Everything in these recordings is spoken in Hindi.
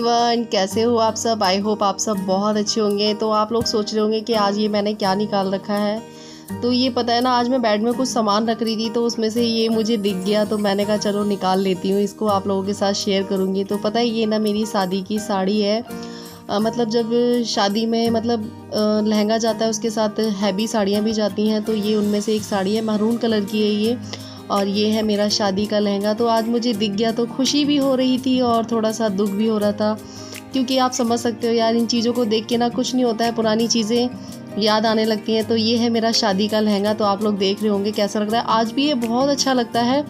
एवरीवन, कैसे हो आप सब। आई होप आप सब बहुत अच्छे होंगे। तो आप लोग सोच रहे होंगे कि आज ये मैंने क्या निकाल रखा है। तो ये पता है ना, आज मैं बेड में कुछ सामान रख रही थी तो उसमें से ये मुझे दिख गया, तो मैंने कहा चलो निकाल लेती हूँ, इसको आप लोगों के साथ शेयर करूँगी। तो पता है ये ना मेरी शादी की साड़ी है। मतलब जब शादी में लहंगा जाता है उसके साथ हैवी साड़ियाँ भी जाती हैं, तो ये उनमें से एक साड़ी है। महरून कलर की है ये, और ये है मेरा शादी का लहंगा। तो आज मुझे दिख गया तो खुशी भी हो रही थी और थोड़ा सा दुख भी हो रहा था, क्योंकि आप समझ सकते हो यार, इन चीज़ों को देख के ना कुछ नहीं होता है, पुरानी चीज़ें याद आने लगती हैं। तो ये है मेरा शादी का लहंगा। तो आप लोग देख रहे होंगे कैसा लग रहा है। आज भी ये बहुत अच्छा लगता है।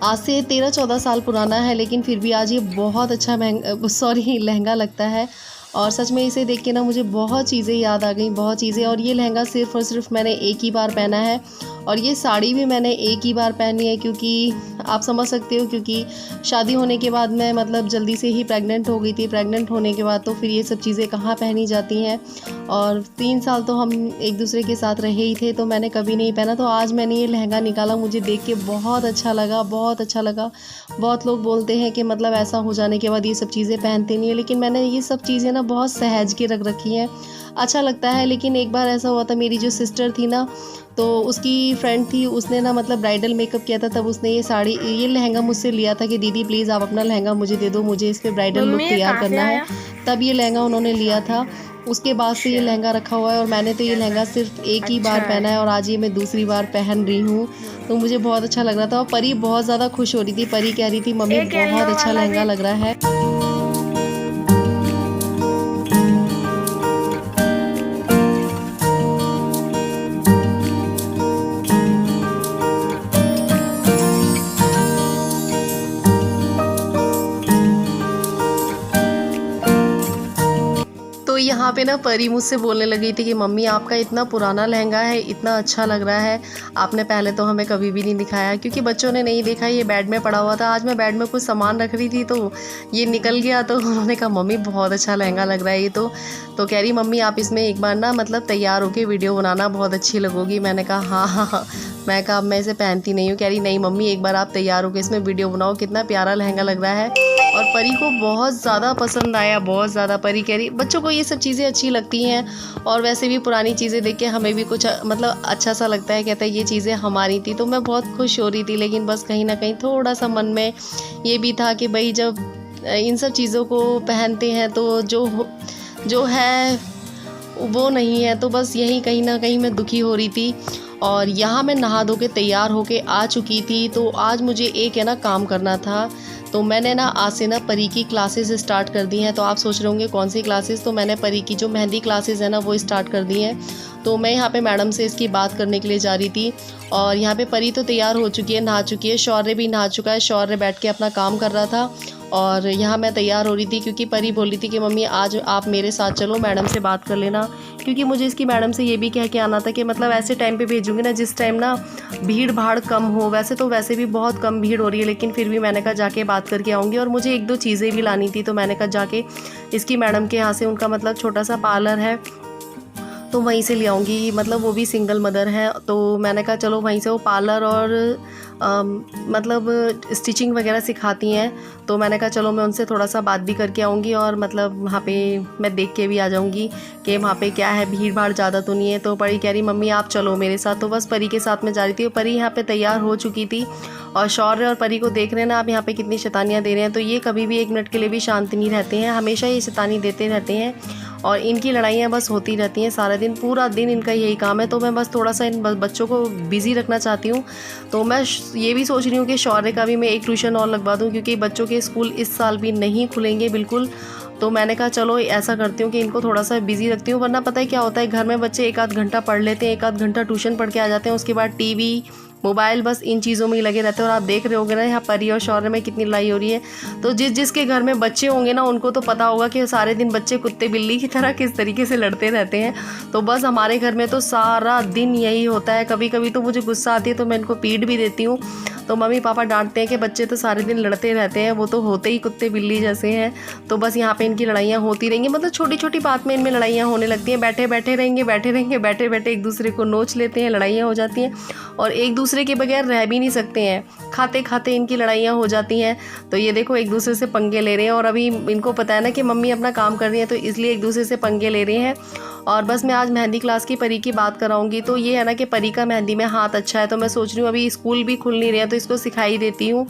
आज से 13-14 साल पुराना है, लेकिन फिर भी आज ये बहुत अच्छा लहंगा लगता है। और सच में इसे देख के ना मुझे बहुत चीज़ें याद आ गई, बहुत चीज़ें। और ये लहंगा सिर्फ़ और सिर्फ मैंने एक ही बार पहना है, और ये साड़ी भी मैंने एक ही बार पहनी है, क्योंकि आप समझ सकते हो, क्योंकि शादी होने के बाद मैं जल्दी से ही प्रेग्नेंट हो गई थी। प्रेग्नेंट होने के बाद तो फिर ये सब चीज़ें कहाँ पहनी जाती हैं। और 3 साल तो हम एक दूसरे के साथ रहे ही थे, तो मैंने कभी नहीं पहना। तो आज मैंने ये लहंगा निकाला, मुझे देख के बहुत अच्छा लगा, बहुत अच्छा लगा। बहुत लोग बोलते हैं कि ऐसा हो जाने के बाद ये सब चीज़ें पहनते नहीं है, लेकिन मैंने ये सब चीज़ें ना बहुत सहज के रख रखी हैं। अच्छा लगता है। लेकिन एक बार ऐसा हुआ था, मेरी जो सिस्टर थी ना, तो उसकी फ्रेंड थी, उसने ना ब्राइडल मेकअप किया था, तब उसने ये लहंगा मुझसे लिया था कि दीदी प्लीज़ आप अपना लहंगा मुझे दे दो, मुझे इस पर ब्राइडल लुक तैयार करना है। तब ये लहंगा उन्होंने लिया था। उसके बाद से ये लहंगा रखा हुआ है, और मैंने तो ये लहंगा सिर्फ एक ही बार पहना है, और आज ये मैं दूसरी बार पहन रही हूँ। तो मुझे बहुत अच्छा लग रहा था। और परी बहुत ज़्यादा खुश हो रही थी। परी कह रही थी मम्मी बहुत अच्छा लहंगा लग रहा है। तो यहाँ पे ना परी मुझसे बोलने लगी थी कि मम्मी आपका इतना पुराना लहंगा है, इतना अच्छा लग रहा है, आपने पहले तो हमें कभी भी नहीं दिखाया, क्योंकि बच्चों ने नहीं देखा, ये बेड में पड़ा हुआ था। आज मैं बेड में कुछ सामान रख रही थी तो ये निकल गया, तो उन्होंने कहा मम्मी बहुत अच्छा लहंगा लग रहा है ये तो कह रही मम्मी आप इसमें एक बार ना तैयार होकर वीडियो बनाना, बहुत अच्छी लगोगी। मैंने कहा हाँ हाँ हाँ। मैं कहा अब मैं इसे पहनती नहीं हूँ। कह रही नहीं मम्मी एक बार आप तैयार होकर इसमें वीडियो बनाओ, कितना प्यारा लहंगा लग रहा है। और परी को बहुत ज़्यादा पसंद आया, बहुत ज़्यादा। परी कह रही बच्चों को ये सब चीज़ें अच्छी लगती हैं, और वैसे भी पुरानी चीज़ें देख के हमें भी कुछ अच्छा सा लगता है। कहता है ये चीज़ें हमारी थी। तो मैं बहुत खुश हो रही थी, लेकिन बस कहीं ना कहीं थोड़ा सा मन में ये भी था कि भाई जब इन सब चीज़ों को पहनते हैं तो जो है वो नहीं है, तो बस यही कहीं ना कहीं मैं दुखी हो रही थी। और यहाँ मैं नहा धो के तैयार होके आ चुकी थी। तो आज मुझे एक काम करना था। तो मैंने आज से परी की क्लासेस स्टार्ट कर दी हैं। तो आप सोच रहे होंगे कौन सी क्लासेस। तो मैंने परी की जो मेहंदी क्लासेस है ना वो स्टार्ट कर दी हैं। तो मैं यहाँ पे मैडम से इसकी बात करने के लिए जा रही थी, और यहाँ पे परी तो तैयार हो चुकी है, नहा चुकी है। शौर्य भी नहा चुका है, शौर्य बैठ के अपना काम कर रहा था, और यहाँ मैं तैयार हो रही थी, क्योंकि परी बोल रही थी कि मम्मी आज आप मेरे साथ चलो, मैडम से बात कर लेना, क्योंकि मुझे इसकी मैडम से ये भी कह के आना था कि ऐसे टाइम पे भेजूंगी ना जिस टाइम भीड़ भाड़ कम हो। वैसे भी बहुत कम भीड़ हो रही है, लेकिन फिर भी मैंने कहा जाके बात करके आऊँगी। और मुझे 1-2 चीज़ें भी लानी थी, तो मैंने कहा जाके इसकी मैडम के यहाँ से, उनका छोटा सा पार्लर है, तो वहीं से ले आऊँगी। वो भी सिंगल मदर है, तो मैंने कहा चलो वहीं से वो पार्लर और स्टिचिंग वगैरह सिखाती हैं। तो मैंने कहा चलो मैं उनसे थोड़ा सा बात भी करके आऊँगी, और वहाँ पे मैं देख के भी आ जाऊँगी कि वहाँ पे क्या है, भीड़ भाड़ ज़्यादा तो नहीं है। तो परी कह रही मम्मी आप चलो मेरे साथ। तो बस परी के साथ में जा रही थी। परी यहाँ पे तैयार हो चुकी थी, और शौर्य और परी को देख रहे हैं ना आप यहाँ पे कितनी शैतानियाँ दे रहे हैं। तो ये कभी भी 1 मिनट के लिए भी शांत नहीं रहते हैं, हमेशा ये शैतानी देते रहते हैं, और इनकी लड़ाइयाँ बस होती रहती हैं सारा दिन, पूरा दिन इनका यही काम है। तो मैं बस थोड़ा सा इन बच्चों को बिज़ी रखना चाहती हूँ। तो मैं ये भी सोच रही हूँ कि शौर्य का भी मैं एक ट्यूशन और लगवा दूँ, क्योंकि बच्चों के स्कूल इस साल भी नहीं खुलेंगे बिल्कुल। तो मैंने कहा चलो ऐसा करती हूँ कि इनको थोड़ा सा बिज़ी रखती हूँ, वरना पता है क्या होता है, घर में बच्चे 1-8 घंटा पढ़ लेते हैं, 1-8 घंटा ट्यूशन पढ़ के आ जाते हैं, उसके बाद टीवी मोबाइल बस इन चीज़ों में ही लगे रहते हैं। और आप देख रहे होंगे ना यहाँ परी और शौर्य में कितनी लड़ाई हो रही है। तो जिसके घर में बच्चे होंगे ना उनको तो पता होगा कि सारे दिन बच्चे कुत्ते बिल्ली की तरह किस तरीके से लड़ते रहते हैं। तो बस हमारे घर में तो सारा दिन यही होता है। कभी कभी तो मुझे गुस्सा आती है तो मैं इनको पीट भी देती हूँ। तो मम्मी पापा डांटते हैं कि बच्चे तो सारे दिन लड़ते रहते हैं, वो तो होते ही कुत्ते बिल्ली जैसे हैं। तो बस यहाँ पे इनकी लड़ाइयाँ होती रहेंगी, छोटी छोटी बात में इनमें लड़ाइयाँ होने लगती हैं। बैठे बैठे रहेंगे, बैठे बैठे एक दूसरे को नोच लेते हैं, लड़ाइयाँ हो जाती हैं, और एक दूसरे दूसरे के बगैर रह भी नहीं सकते हैं, खाते खाते इनकी लड़ाइयाँ हो जाती हैं। तो ये देखो एक दूसरे से पंगे ले रहे हैं, और अभी इनको पता है ना कि मम्मी अपना काम कर रही है, तो इसलिए एक दूसरे से पंगे ले रहे हैं। और बस मैं आज मेहंदी क्लास की परी की बात कराऊंगी। तो ये है ना कि परी का मेहंदी में हाथ अच्छा है, तो मैं सोच रही हूँ अभी स्कूल भी खुल नहीं रहे हैं तो इसको सिखाई देती हूँ।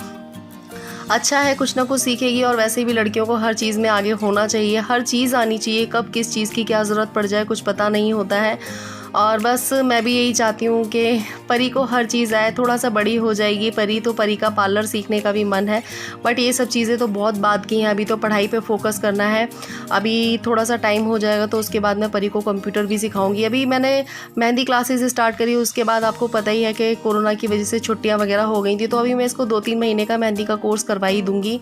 अच्छा है, कुछ ना कुछ सीखेगी। और वैसे भी लड़कियों को हर चीज़ में आगे होना चाहिए, हर चीज़ आनी चाहिए, कब किस चीज़ की क्या ज़रूरत पड़ जाए कुछ पता नहीं होता है। और बस मैं भी यही चाहती हूँ कि परी को हर चीज़ आए। थोड़ा सा बड़ी हो जाएगी परी तो परी का पार्लर सीखने का भी मन है, बट ये सब चीज़ें तो बहुत बात की हैं। अभी तो पढ़ाई पे फोकस करना है। अभी थोड़ा सा टाइम हो जाएगा तो उसके बाद मैं परी को कंप्यूटर भी सिखाऊंगी। अभी मैंने मेहंदी क्लासेस स्टार्ट करी, उसके बाद आपको पता ही है कि कोरोना की वजह से छुट्टियाँ वगैरह हो गई थी, तो अभी मैं इसको 2-3 महीने का मेहंदी का कोर्स करवा ही दूँगी।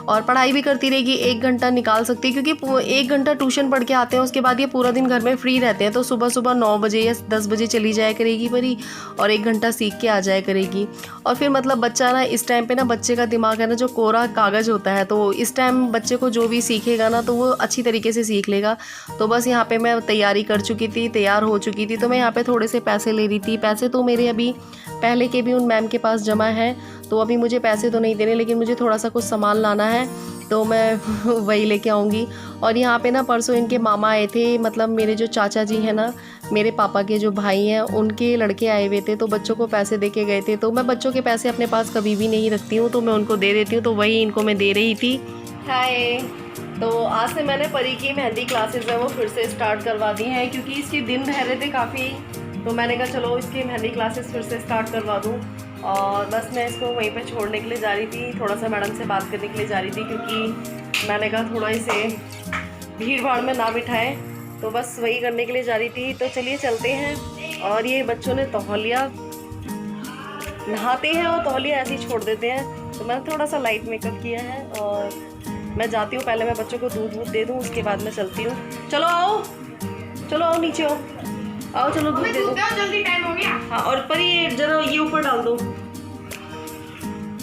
और पढ़ाई भी करती रहेगी, 1 घंटा निकाल सकती है, क्योंकि 1 घंटा ट्यूशन पढ़ के आते हैं, उसके बाद ये पूरा दिन घर में फ्री रहते हैं। तो सुबह सुबह 9 बजे या 10 बजे चली जाया करेगी परी, और 1 घंटा सीख के आ जाया करेगी। और फिर मतलब बच्चा ना इस टाइम पे ना, बच्चे का दिमाग है ना जो कोरा कागज़ होता है, तो इस टाइम बच्चे को जो भी सीखेगा ना तो वो अच्छी तरीके से सीख लेगा। तो बस यहाँ पे मैं तैयारी कर चुकी थी, तैयार हो चुकी थी, तो मैं यहाँ पे थोड़े से पैसे ले रही थी। पैसे तो मेरे अभी पहले के भी उन मैम के पास जमा है, तो अभी मुझे पैसे तो नहीं देने, लेकिन मुझे थोड़ा सा कुछ सामान लाना है, तो मैं वही लेके आऊँगी। और यहाँ पे ना परसों इनके मामा आए थे, मतलब मेरे जो चाचा जी हैं ना, मेरे पापा के जो भाई हैं, उनके लड़के आए हुए थे, तो बच्चों को पैसे दे के गए थे। तो मैं बच्चों के पैसे अपने पास कभी भी नहीं रखती हूँ, तो मैं उनको दे देती हूँ, तो वही इनको मैं दे रही थी। हाय, तो आज से मैंने परी की मेहंदी क्लासेस है वो फिर से स्टार्ट करवा दी हैं, क्योंकि इसके दिन रह रहे थे काफ़ी, तो मैंने कहा चलो इसकी मेहंदी क्लासेस फिर से स्टार्ट करवा दूँ। और बस मैं इसको वहीं पे छोड़ने के लिए जा रही थी, थोड़ा सा मैडम से बात करने के लिए जा रही थी, क्योंकि मैंने कहा थोड़ा इसे भीड़ भाड़ में ना बिठाएं, तो बस वही करने के लिए जा रही थी। तो चलिए चलते हैं। और ये बच्चों ने तौलिया, नहाते हैं और तौलिया ऐसे ही छोड़ देते हैं, तो मैंने थोड़ा सा लाइट मेकअप किया है। और मैं जाती हूँ, पहले मैं बच्चों को दूध वूध दे दूँ, उसके बाद मैं चलती हूँ। चलो आओ, चलो आओ, नीचे आओ, आओ चलो दूध दे दो, जल्दी टाइम हो गया। हाँ, और पर ये जरा ये ऊपर डाल दो।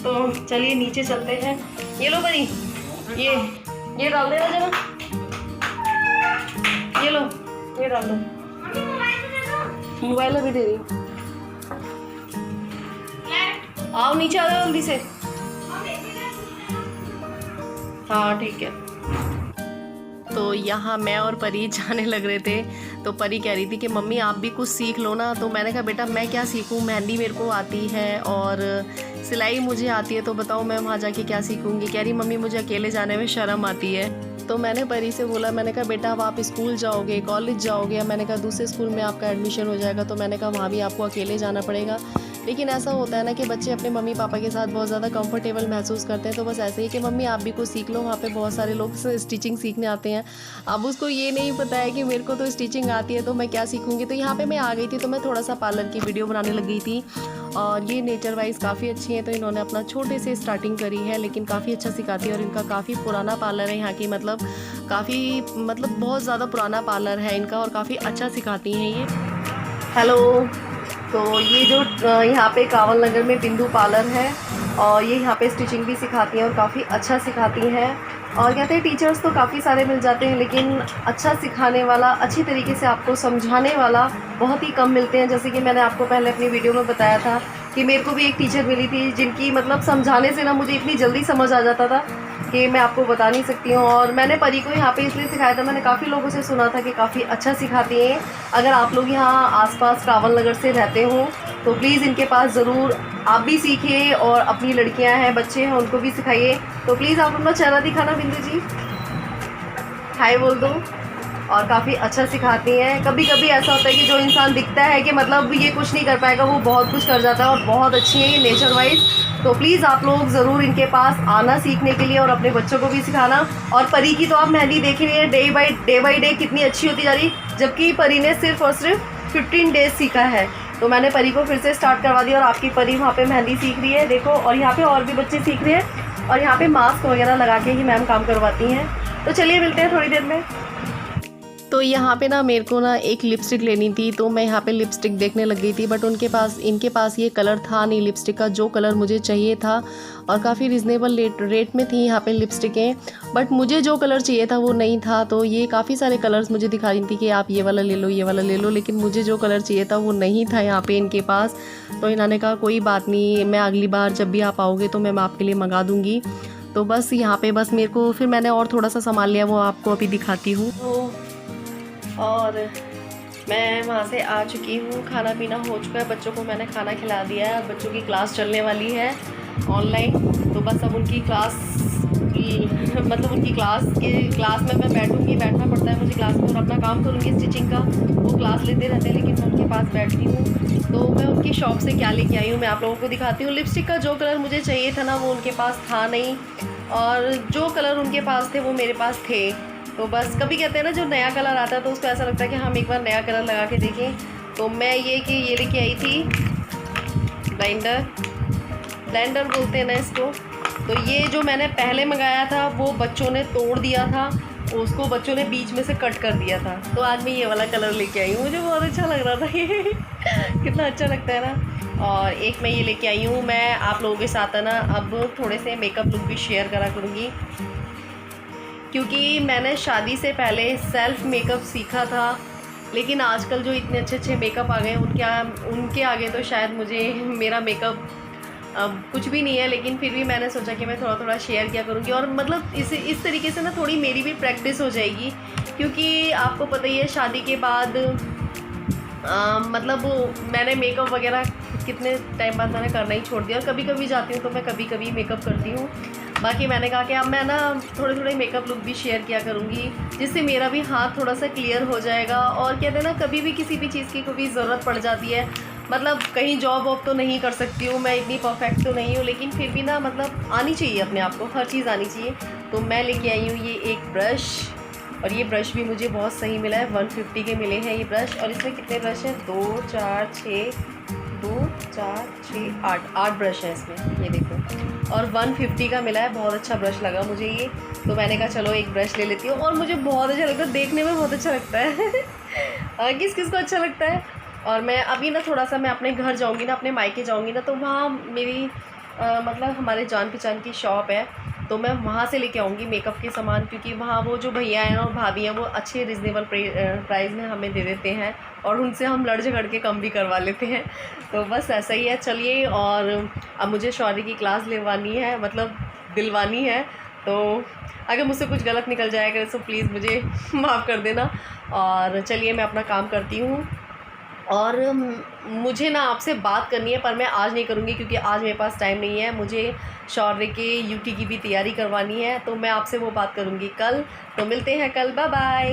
तो चलिए नीचे चलते हैं। ये लो परी, ये डाल देना जरा, ये लो, ये डाल दो। मोबाइल अभी दे रही हूँ। आओ नीचे आ जाओ जल्दी से। हाँ ठीक है। तो यहाँ मैं और परी जाने लग रहे थे, तो परी कह रही थी कि मम्मी आप भी कुछ सीख लो ना। तो मैंने कहा बेटा मैं क्या सीखूं, मेहंदी मेरे को आती है और सिलाई मुझे आती है, तो बताओ मैं वहाँ जाके क्या सीखूंगी। कह रही मम्मी मुझे अकेले जाने में शर्म आती है। तो मैंने परी से बोला, मैंने कहा बेटा अब आप स्कूल जाओगे, कॉलेज जाओगे, मैंने कहा दूसरे स्कूल में आपका एडमिशन हो जाएगा, तो मैंने कहा वहाँ भी आपको अकेले जाना पड़ेगा। लेकिन ऐसा होता है ना कि बच्चे अपने मम्मी पापा के साथ बहुत ज़्यादा कंफर्टेबल महसूस करते हैं, तो बस ऐसे ही कि मम्मी आप भी कुछ सीख लो, वहाँ पे बहुत सारे लोग स्टिचिंग सीखने आते हैं। अब उसको ये नहीं पता है कि मेरे को तो स्टिचिंग आती है, तो मैं क्या सीखूंगी। तो यहाँ पे मैं आ गई थी, तो मैं थोड़ा सा पार्लर की वीडियो बनाने लग गई थी। और ये नेचर वाइज काफ़ी अच्छी है, तो इन्होंने अपना छोटे से स्टार्टिंग करी है, लेकिन काफ़ी अच्छा सिखाती है। और इनका काफ़ी पुराना पार्लर है यहाँ की, मतलब काफ़ी बहुत ज़्यादा पुराना पार्लर है इनका, और काफ़ी अच्छा सिखाती हैं ये। हेलो, तो ये जो यहाँ पे कावल नगर में बिंदु पार्लर है, और ये यहाँ पे स्टिचिंग भी सिखाती हैं और काफ़ी अच्छा सिखाती हैं। और कहते हैं टीचर्स तो काफ़ी सारे मिल जाते हैं, लेकिन अच्छा सिखाने वाला, अच्छी तरीके से आपको समझाने वाला बहुत ही कम मिलते हैं। जैसे कि मैंने आपको पहले अपनी वीडियो में बताया था कि मेरे को भी एक टीचर मिली थी, जिनकी मतलब समझाने से ना मुझे इतनी जल्दी समझ आ जाता था कि मैं आपको बता नहीं सकती हूँ। और मैंने परी को यहाँ पे इसलिए सिखाया था, मैंने काफ़ी लोगों से सुना था कि काफ़ी अच्छा सिखाती हैं। अगर आप लोग यहाँ आसपास कावल नगर से रहते हो तो प्लीज़ इनके पास ज़रूर आप भी सीखिए, और अपनी लड़कियाँ हैं, बच्चे हैं, उनको भी सिखाइए। तो प्लीज़ आप अपना चेहरा दिखाना बिंदु जी, हाय बोल दो। और काफ़ी अच्छा सिखाती हैं। कभी कभी ऐसा होता है कि जो इंसान दिखता है कि मतलब ये कुछ नहीं कर पाएगा, वो बहुत कुछ कर जाता है, और बहुत अच्छी है ये नेचर वाइज। तो प्लीज़ आप लोग ज़रूर इनके पास आना सीखने के लिए, और अपने बच्चों को भी सिखाना। और परी की तो आप मेहंदी देख रही है, डे बाई डे कितनी अच्छी होती जा रही, जबकि परी ने सिर्फ और सिर्फ 15 डेज सीखा है। तो मैंने परी को फिर से स्टार्ट करवा दिया, और आपकी परी वहाँ पे मेहंदी सीख रही है, देखो। और यहाँ पे और भी बच्चे सीख रहे हैं, और यहाँ पे मास्क वगैरह लगा के ही मैम काम करवाती हैं। तो चलिए मिलते हैं थोड़ी देर में। तो यहाँ पे ना मेरे को ना एक लिपस्टिक लेनी थी, तो मैं यहाँ पे लिपस्टिक देखने लग गई थी, बट इनके पास ये कलर था नहीं लिपस्टिक का जो कलर मुझे चाहिए था, और काफ़ी रिजनेबल रेट में थी यहाँ पे लिपस्टिकें, बट मुझे जो कलर चाहिए था वो नहीं था। तो ये काफ़ी सारे कलर्स मुझे दिखा रही थी कि आप ये वाला ले लो, ये वाला ले लो, लेकिन मुझे जो कलर चाहिए था वो नहीं था यहाँ पे इनके पास। तो इन्होंने कहा कोई बात नहीं, मैं अगली बार जब भी आप आओगे तो मैं आपके लिए मंगा दूँगी। तो बस यहाँ पे बस मेरे को फिर मैंने और थोड़ा सा सामान लिया, वो आपको अभी दिखाती हूँ। और मैं वहाँ से आ चुकी हूँ, खाना पीना हो चुका है, बच्चों को मैंने खाना खिला दिया है, बच्चों की क्लास चलने वाली है ऑनलाइन। तो बस अब उनकी क्लास मतलब उनकी क्लास में मैं बैठूँगी, बैठना पड़ता है मुझे क्लास में, और अपना काम करूँगी स्टिचिंग का। वो क्लास लेते रहते हैं लेकिन मैं उनके पास बैठती हूँ। तो मैं उनकी शॉप से क्या लेके आई हूँ मैं आप लोगों को दिखाती हूँ। लिपस्टिक का जो कलर मुझे चाहिए था ना वो उनके पास था नहीं, और जो कलर उनके पास थे वो मेरे पास थे। तो बस कभी कहते हैं ना जो नया कलर आता है तो उसको ऐसा लगता है कि हम एक बार नया कलर लगा के देखें। तो मैं ये लेके आई थी ब्लेंडर बोलते हैं ना इसको। तो ये जो मैंने पहले मंगाया था वो बच्चों ने तोड़ दिया था, उसको बच्चों ने बीच में से कट कर दिया था। तो आज मैं ये वाला कलर लेके आई हूँ, मुझे बहुत अच्छा लग रहा था ये कितना अच्छा लगता है ना। और एक मैं ये लेके आई हूँ, मैं आप लोगों के साथ है ना अब थोड़े से मेकअप लुक भी शेयर करा करूँगी, क्योंकि मैंने शादी से पहले सेल्फ़ मेकअप सीखा था, लेकिन आजकल जो इतने अच्छे मेकअप आ गए उनके आगे तो शायद मुझे मेरा मेकअप अब कुछ भी नहीं है। लेकिन फिर भी मैंने सोचा कि मैं थोड़ा थोड़ा शेयर किया करूँगी, और मतलब इस तरीके से ना थोड़ी मेरी भी प्रैक्टिस हो जाएगी, क्योंकि आपको पता ही है शादी के बाद मतलब मैंने मेकअप वगैरह कितने टाइम बाद मैंने करना ही छोड़ दिया, और कभी कभी जाती हूँ तो मैं कभी कभी मेकअप करती हूँ। बाकी मैंने कहा कि अब मैं ना थोड़े मेकअप लुक भी शेयर किया करूँगी, जिससे मेरा भी हाथ थोड़ा सा क्लियर हो जाएगा। और कहते हैं ना कभी भी किसी भी चीज़ की कभी ज़रूरत पड़ जाती है, मतलब कहीं जॉब वॉब तो नहीं कर सकती हूँ मैं, इतनी परफेक्ट तो नहीं हूँ, लेकिन फिर भी ना मतलब आनी चाहिए अपने आप को, हर चीज़ आनी चाहिए। तो मैं लेके आई हूँ ये एक ब्रश, और ये ब्रश भी मुझे बहुत सही मिला है, 150 के मिले हैं ये ब्रश। और इसमें कितने ब्रश हैं, 2 4 6 8 ब्रश हैं इसमें, ये देखो, और 150 का मिला है। बहुत अच्छा ब्रश लगा मुझे ये, तो मैंने कहा चलो एक ब्रश ले लेती हूँ। और मुझे बहुत अच्छा लगता है, देखने में बहुत अच्छा लगता है किस किस को अच्छा लगता है। और मैं अभी ना थोड़ा सा मैं अपने घर जाऊँगी ना, अपने मायके जाऊँगी ना, तो वहाँ मेरी मतलब हमारे जान पहचान की शॉप है, तो मैं वहाँ से लेके आऊँगी मेकअप के सामान, क्योंकि वहाँ वो जो भैया हैं और भाभी हैं वो अच्छे रिजनेबल प्राइस में हमें दे देते हैं, और उनसे हम लड़ झगड़ के कम भी करवा लेते हैं। तो बस ऐसा ही है, चलिए। और अब मुझे शौर्य की क्लास लेवानी है, मतलब दिलवानी है, तो अगर मुझसे कुछ गलत निकल जाएगा तो प्लीज़ मुझे माफ़ कर देना। और चलिए मैं अपना काम करती हूँ, और मुझे ना आपसे बात करनी है, पर मैं आज नहीं करूँगी क्योंकि आज मेरे पास टाइम नहीं है, मुझे शौर्य के यूटी की भी तैयारी करवानी है, तो मैं आपसे वो बात करूँगी कल। तो मिलते हैं कल, बाय बाय।